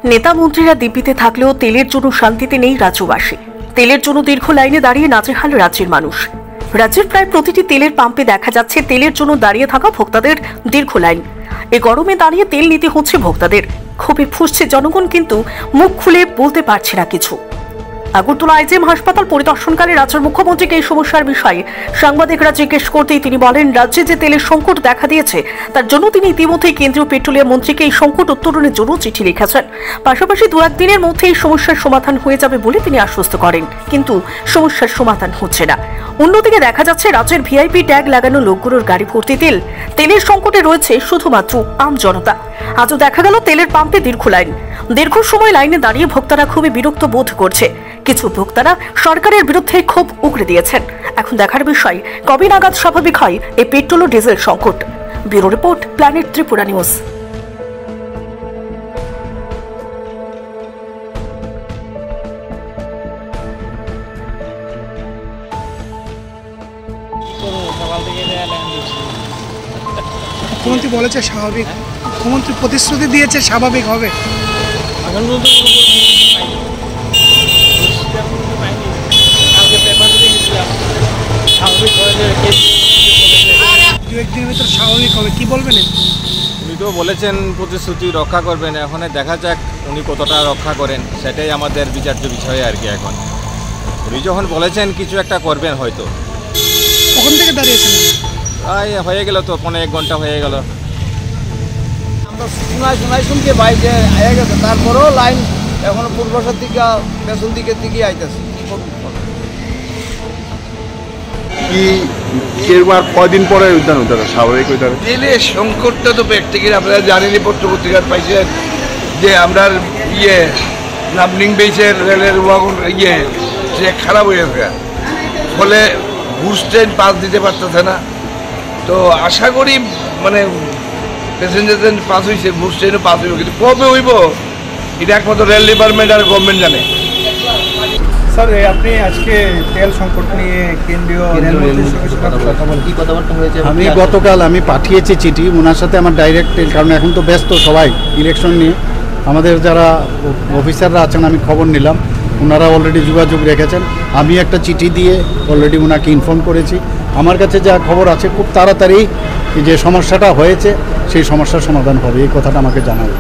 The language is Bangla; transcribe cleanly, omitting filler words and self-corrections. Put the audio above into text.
নেতা মন্ত্রীরা দিব্যিতে থাকলেও তেলের জন্য শান্তিতে নেই রাজ্যবাসী। তেলের জন্য দীর্ঘ লাইনে দাঁড়িয়ে নাজেহাল রাজ্যের মানুষ। রাজ্যের প্রায় প্রতিটি তেলের পাম্পে দেখা যাচ্ছে তেলের জন্য দাঁড়িয়ে থাকা ভোক্তাদের দীর্ঘ লাইন। এ গরমে দাঁড়িয়ে তেল নিতে হচ্ছে ভোক্তাদের। ক্ষোভে ফুঁসছে জনগণ, কিন্তু মুখ খুলে বলতে পারছে না কিছু। আগরতলা আইজিএম হাসপাতাল পরিদর্শনকালে রাজ্যের মুখ্যমন্ত্রীকে এই সমস্যার বিষয়ে সাংবাদিকরা জিজ্ঞেস করতেই তিনি বলেন, রাজ্যে যে তেলের সংকট দেখা দিয়েছে তার জন্য তিনি ইতিমধ্যেই কেন্দ্রীয় পেট্রোলিয়াম মন্ত্রীকে এই সংকট উত্তরণের জন্য চিঠি লিখেছেন। পাশাপাশি 2-1 দিনের মধ্যে এই সমস্যার সমাধান হয়ে যাবে বলে তিনি আশ্বস্ত করেন, কিন্তু সমস্যার সমাধান হচ্ছে না। অন্যদিকে দেখা যাচ্ছে রাজ্যের ভিআইপি ট্যাগ লাগানো লোকগুলোর গাড়ি ভর্তি তেল। তেলের সংকটে রয়েছে শুধুমাত্র আম জনতা। আজও দেখা গেল তেলের পাম্পে দীর্ঘ লাইন। দীর্ঘ সময় লাইনে দাঁড়িয়ে ভোক্তারা খুবই বিরক্ত বোধ করছে। কিছু ভোক্তারা সরকারের বিরুদ্ধে ক্ষোভ উগরে দিয়েছেন। এখন দেখার বিষয় কবে নাগাদ স্বাভাবিক হয় এই পেট্রোল ও ডিজেল সংকট। Bureau report, planet Tripura news. মুখ্যমন্ত্রী বলেছে স্বাভাবিক, মুখ্যমন্ত্রী প্রতিশ্রুতি দিয়েছে স্বাভাবিক হবে। দু-একদিনের ভিতর স্বাভাবিক হবে, কি বলবেন? উনি তো বলেছেন প্রতিশ্রুতি রক্ষা করবেন, এখন দেখা যাক উনি কতটা রক্ষা করেন, সেটাই আমাদের বিচার্য বিষয় আর কি। এখন উনি যখন বলেছেন কিছু একটা করবেন হয়তো। কখন থেকে দাঁড়িয়েছেন? প্রায় হয়ে গেল তো 1.5 ঘন্টা হয়ে গেল। আমরা শুনছি ভাই যে আগে গেছে, তারপরেও লাইন এখনো পূর্বশার দিকে পেছন দিকের দিকে আইতেছে। কি এরবার কয়দিন পরে উদ্যান হতে স্বাভাবিক হইতে হবে? তেলের সংকটটা তো প্র্যাকটিক্যালি আপনারা জানেনই, পত্রপত্রিকার পাইছেন যে আমরা নামলিং বেসের রেলের সে খারাপ হয়ে গেছে, ফলে ঘুষ ট্রেন পাস দিতে পারতেছে না। তো আশা করি মানে প্যাসেঞ্জার ট্রেন পাস হয়েছে, ঘুষ ট্রেনও পাস হইব, কিন্তু কবে হইব এটা একমাত্র রেল ডিপার্টমেন্ট আর গভর্নমেন্ট জানে। স্যার, আপনি আজকে তেল সংকট নিয়ে কেন্দ্রীয় রেলমন্ত্রীর সঙ্গে কি কথাবার্তা হয়েছে? আমি গতকাল পাঠিয়েছি চিঠি, ওনার সাথে আমার ডাইরেক্ট, কারণ এখন তো ব্যস্ত সবাই ইলেকশন নিয়ে। আমাদের যারা অফিসাররা আছেন আমি খবর নিলাম, ওনারা অলরেডি যোগাযোগ রেখেছেন। আমি একটা চিঠি দিয়ে অলরেডি ওনাকে ইনফর্ম করেছি। আমার কাছে যা খবর আছে খুব তাড়াতাড়ি যে সমস্যাটা হয়েছে সেই সমস্যার সমাধান হবে, এই কথাটা আমাকে জানাবে।